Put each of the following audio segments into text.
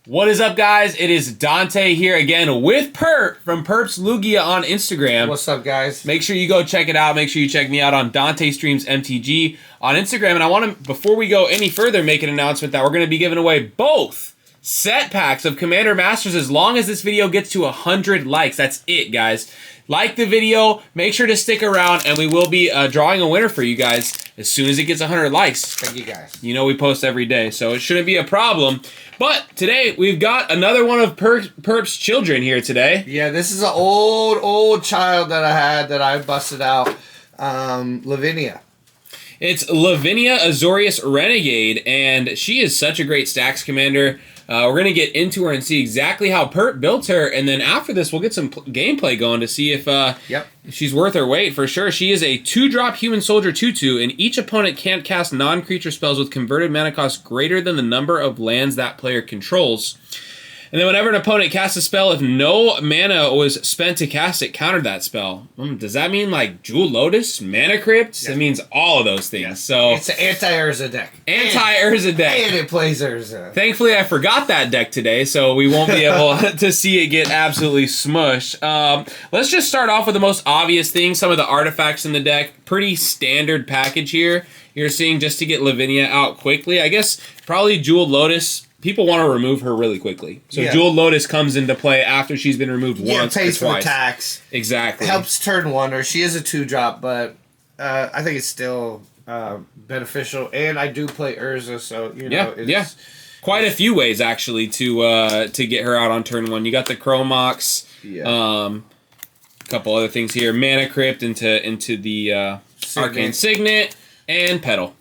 What is up, guys? It is Dante here again with Purp from Purp's Lugia on Instagram. What's up, guys? Make sure you go check it out. Make sure you check me out on Dante Streams MTG on Instagram. And I want to, before we go any further, make an announcement that we're going to be giving away both set packs of Commander Masters as long as this video gets to 100 likes. That's it, guys. Like the video, make sure to stick around, and we will be drawing a winner for you guys as soon as it gets 100 likes. Thank you, guys. You know we post every day, so it shouldn't be a problem. But today, we've got another one of Purp's children here today. Yeah, this is an old child that I had that I busted out. Lavinia. It's Lavinia Azorius Renegade, and she is such a great stacks commander. We're going to get into her and see exactly how Purp built her, and then after this, we'll get some gameplay going to see if she's worth her weight for sure. She is a 2-drop human soldier 2/2, and each opponent can't cast non-creature spells with converted mana cost greater than the number of lands that player controls. And then whenever an opponent casts a spell, if no mana was spent to cast it, counter that spell. Does that mean like Jewel Lotus, Mana Crypt? Yeah. It means all of those things. Yeah. So it's an anti-Urza deck. Anti-Urza deck. And it plays Urza. Thankfully, I forgot that deck today, so we won't be able to see it get absolutely smushed. Let's just start off with the most obvious thing, some of the artifacts in the deck. Pretty standard package here. You're seeing just to get Lavinia out quickly. I guess probably Jewel Lotus. People want to remove her really quickly. So Jewel Lotus comes into play after she's been removed once or twice. Pays for the tax. Exactly. It helps turn wonder. She is a 2-drop, but I think it's still beneficial. And I do play Urza, so, you know. It's quite a few ways, actually, to get her out on turn 1. You got the Chromox. Yeah. A couple other things here. Mana Crypt into the Arcane Signet and Petal.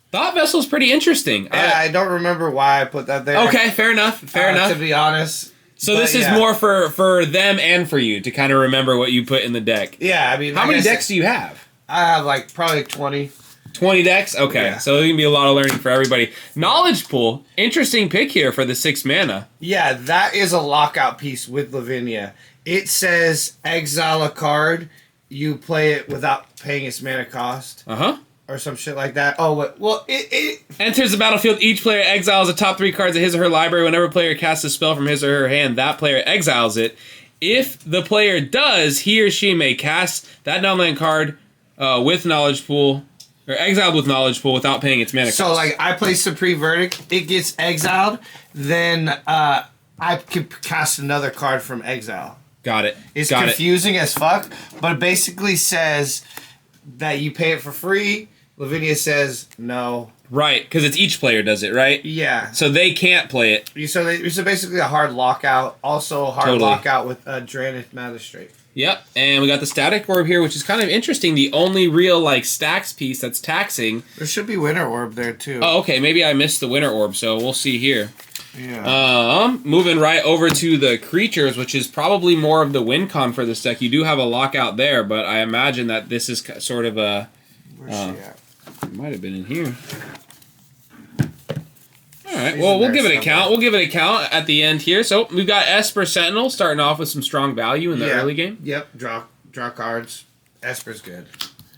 Thought Vessel's pretty interesting. Yeah, I don't remember why I put that there. Okay, fair enough. Fair enough. To be honest. So this is more for them and for you to kind of remember what you put in the deck. Yeah, I mean... How many decks do you have? I have like probably 20. 20 decks? Okay, yeah. So there's going to be a lot of learning for everybody. Knowledge Pool, interesting pick here for the 6 mana. Yeah, that is a lockout piece with Lavinia. It says exile a card, you play it without paying its mana cost. Uh-huh. Or some shit like that. Oh, well, it... Enters the battlefield, each player exiles the top 3 cards of his or her library. Whenever a player casts a spell from his or her hand, that player exiles it. If the player does, he or she may cast that non-land card with Knowledge Pool, or exiled with Knowledge Pool without paying its mana cost. So, like, I play Supreme Verdict, it gets exiled, then I can cast another card from exile. Got it. It's confusing as fuck, but it basically says that you pay it for free. Lavinia says no. Right, because it's each player does it, right? Yeah. So they can't play it. So basically a hard lockout. Also a hard lockout with Draenith Magistrate. Yep, and we got the Static Orb here, which is kind of interesting. The only real, like, stacks piece that's taxing. There should be Winter Orb there, too. Oh, okay. Maybe I missed the Winter Orb, so we'll see here. Yeah. Moving right over to the creatures, which is probably more of the win con for this deck. You do have a lockout there, but I imagine that this is sort of a... Where's she at? It might have been in here. Alright, well, we'll give it a count. We'll give it a count at the end here. So, we've got Esper Sentinel starting off with some strong value in the early game. Yep, draw cards. Esper's good.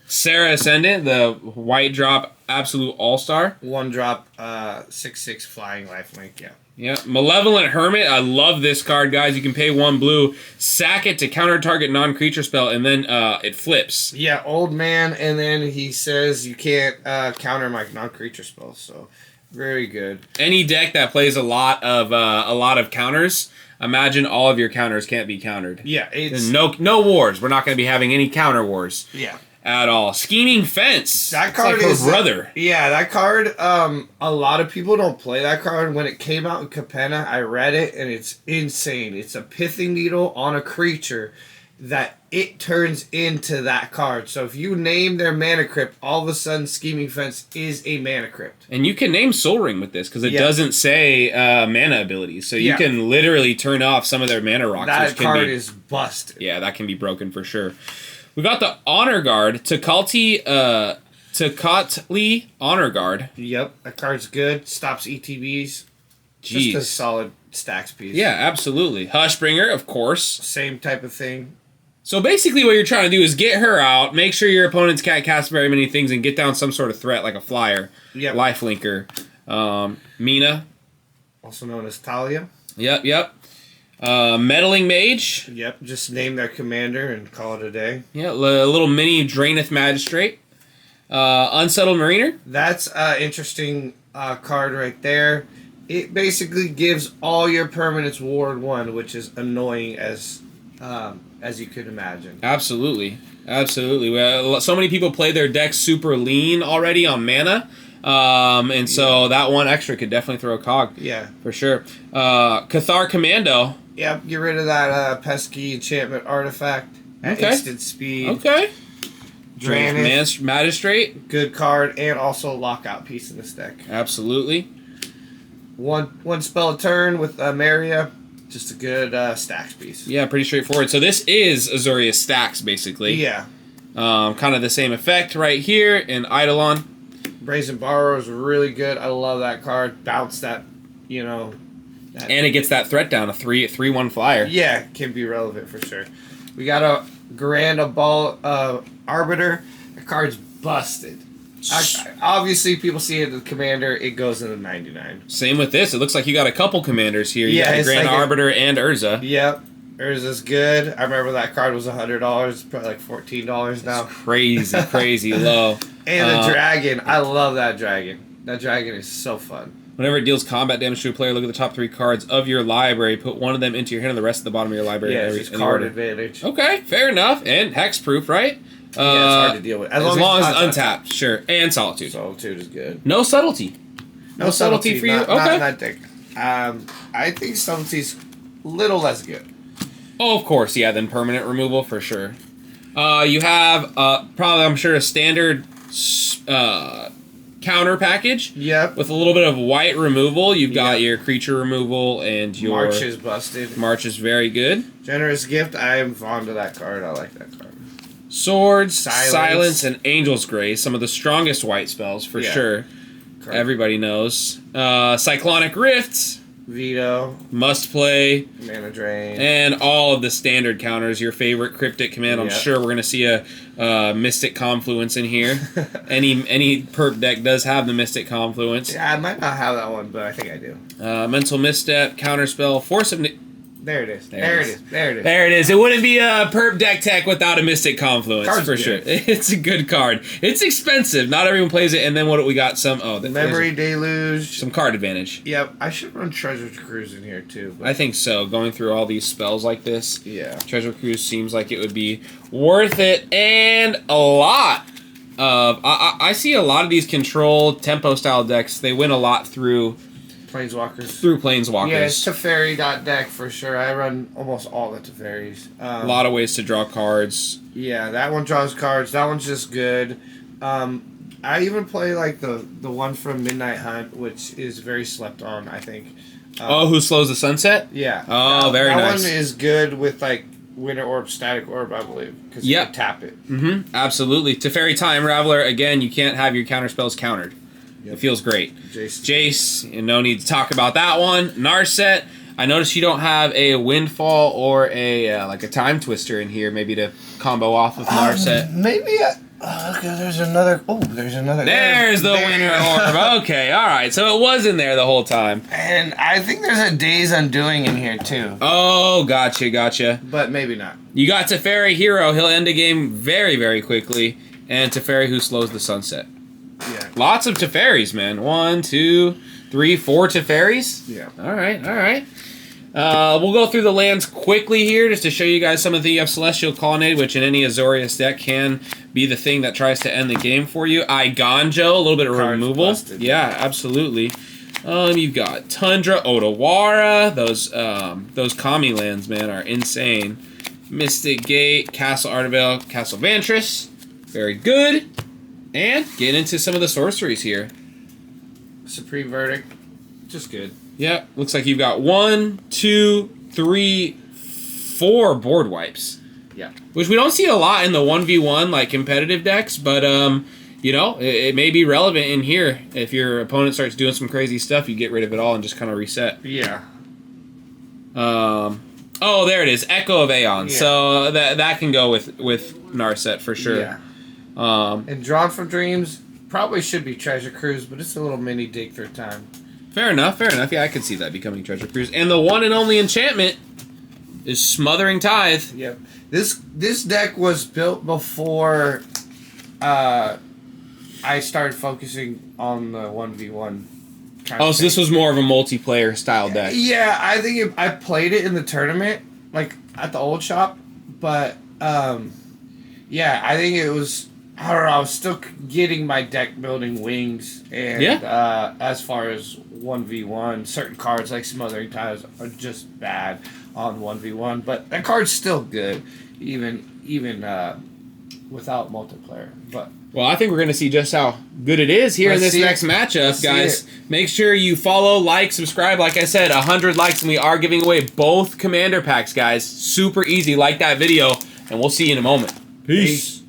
Sarah Ascendant, the white drop absolute all-star. 1-drop, 6/6 flying lifelink, yeah. Yeah, Malevolent Hermit. I love this card, guys. You can pay 1 blue, sack it to counter target non-creature spell, and then it flips. Yeah, old man, and then he says you can't counter my non-creature spells, so very good. Any deck that plays a lot of counters, imagine all of your counters can't be countered. Yeah, it's... No wars. We're not going to be having any counter wars. Yeah. At all. Scheming Fence. That card it's like is her brother. Yeah, that card. A lot of people don't play that card. When it came out in Capenna, I read it and it's insane. It's a pithing needle on a creature that it turns into that card. So if you name their Mana Crypt, all of a sudden Scheming Fence is a Mana Crypt. And you can name Soul Ring with this because it doesn't say mana abilities. So you can literally turn off some of their mana rocks. That card is busted. Yeah, that can be broken for sure. We got the Honor Guard, Tecatli Honor Guard. Yep, that card's good. Stops ETBs. Jeez. Just a solid stacks piece. Yeah, absolutely. Hushbringer, of course. Same type of thing. So basically what you're trying to do is get her out, make sure your opponents can't cast very many things, and get down some sort of threat like a flyer, yep. lifelinker. Mina, also known as Talia. Yep. Meddling Mage. Yep, just name their commander and call it a day. Yeah, a little mini Draenith Magistrate. Unsettled Mariner. That's an interesting card right there. It basically gives all your permanents Ward 1, which is annoying as you could imagine. Absolutely. Well, so many people play their deck super lean already on mana. And so that one extra could definitely throw a cog. Yeah. For sure. Cathar Commando. Yep, get rid of that pesky enchantment artifact at instant speed. Okay. Draenith. Magistrate. Good card, and also a lockout piece in this deck. Absolutely. One spell a turn with Maria. Just a good stacks piece. Yeah, pretty straightforward. So this is Azorius stacks, basically. Yeah. Kind of the same effect right here in Eidolon. Brazen Borrower is really good. I love that card. Bounce that, and it gets that threat down, a 3/1 flyer. Yeah, can be relevant for sure. We got a Grand Arbiter. The card's busted. Obviously, people see it as the commander. It goes in the 99. Same with this. It looks like you got a couple commanders here. You got the Grand Arbiter and Urza. Yep. Urza's good. I remember that card was $100. Probably like $14 now. It's crazy low. And the dragon. I love that dragon. That dragon is so fun. Whenever it deals combat damage to a player, look at the top 3 cards of your library. Put one of them into your hand and the rest at the bottom of your library. Yeah, it's card advantage. Okay, fair enough. And hexproof, right? Yeah, it's hard to deal with. As long as it's untapped, sure. And Solitude. Solitude is good. No subtlety. No subtlety for you? Okay. Not thick. I think subtlety's a little less good. Oh, of course, yeah, then permanent removal for sure. You have, probably, I'm sure, a standard counter package. Yep. With a little bit of white removal. You've got your creature removal and your... March is busted. March is very good. Generous Gift, I am fond of that card. I like that card. Swords, Silence, and Angel's Grace. Some of the strongest white spells, for sure. Correct. Everybody knows. Cyclonic Rift. Veto. Must play. Mana Drain. And all of the standard counters. Your favorite Cryptic Command. I'm sure we're going to see a Mystic Confluence in here. Any perp deck does have the Mystic Confluence. Yeah, I might not have that one, but I think I do. Mental Misstep, Counterspell, Force of... There it is. There it is. It wouldn't be a perp deck tech without a Mystic Confluence, Card's for good. sure. It's a good card. It's expensive. Not everyone plays it. And then what do we got? Memory Deluge. Some card advantage. Yep. I should run Treasure Cruise in here too. I think so. Going through all these spells like this. Yeah. Treasure Cruise seems like it would be worth it. And a lot of... I see a lot of these control tempo style decks. They win a lot through... Planeswalkers. Yeah, it's Teferi deck for sure. I run almost all the Teferis. A lot of ways to draw cards. Yeah, that one draws cards. That one's just good. I even play like the one from Midnight Hunt, which is very slept on, I think. Who slows the sunset? Yeah. Oh, very nice. That one is good with like Winter Orb, Static Orb, I believe, because you can tap it. Mm-hmm. Absolutely. Teferi Time Raveler, again, you can't have your counter spells countered. Yep. It feels great. Jace, and no need to talk about that one. Narset, I noticed you don't have a Windfall or a like a Time Twister in here, maybe to combo off with Narset. Maybe. There's another. Oh, there's another. There's the Winter Orb. Okay, all right. So it was in there the whole time. And I think there's a Days Undoing in here too. Oh, gotcha. But maybe not. You got Teferi Hero. He'll end a game very, very quickly. And Teferi who slows the sunset. Yeah. Lots of Teferis, man. 1, 2, 3, 4 Teferis. Yeah. All right. We'll go through the lands quickly here just to show you guys some of the... You have Celestial Colonnade, which in any Azorius deck can be the thing that tries to end the game for you. Igonjo, a little bit of removal. Busted. Yeah, absolutely. You've got Tundra, Otawara. Those Kami lands, man, are insane. Mystic Gate, Castle Artevale, Castle Vantress. Very good. And get into some of the sorceries here. Supreme Verdict, just good. Yeah, looks like you've got 1, 2, 3, 4 board wipes. Yeah. Which we don't see a lot in the 1v1 like competitive decks, but it may be relevant in here. If your opponent starts doing some crazy stuff, you get rid of it all and just kind of reset. Yeah. Oh, there it is, Echo of Aeon. Yeah. So that can go with Narset for sure. Yeah. And Drawn from Dreams probably should be Treasure Cruise, but it's a little mini dig through time. Fair enough, fair enough. Yeah, I can see that becoming Treasure Cruise. And the one and only enchantment is Smothering Tithe. Yep. This deck was built before I started focusing on the 1v1 kind Oh, of so this thing. was more of a multiplayer style deck. Yeah, I think I played it in the tournament, like at the old shop, but yeah, I think it was. I don't know. I was still getting my deck building wings, and as far as 1v1, certain cards like Smothering Tides are just bad on 1v1, but that card's still good, even without multiplayer. But Well, I think we're going to see just how good it is here in this next matchup, guys. Make sure you follow, like, subscribe. Like I said, 100 likes, and we are giving away both Commander packs, guys. Super easy. Like that video, and we'll see you in a moment. Peace.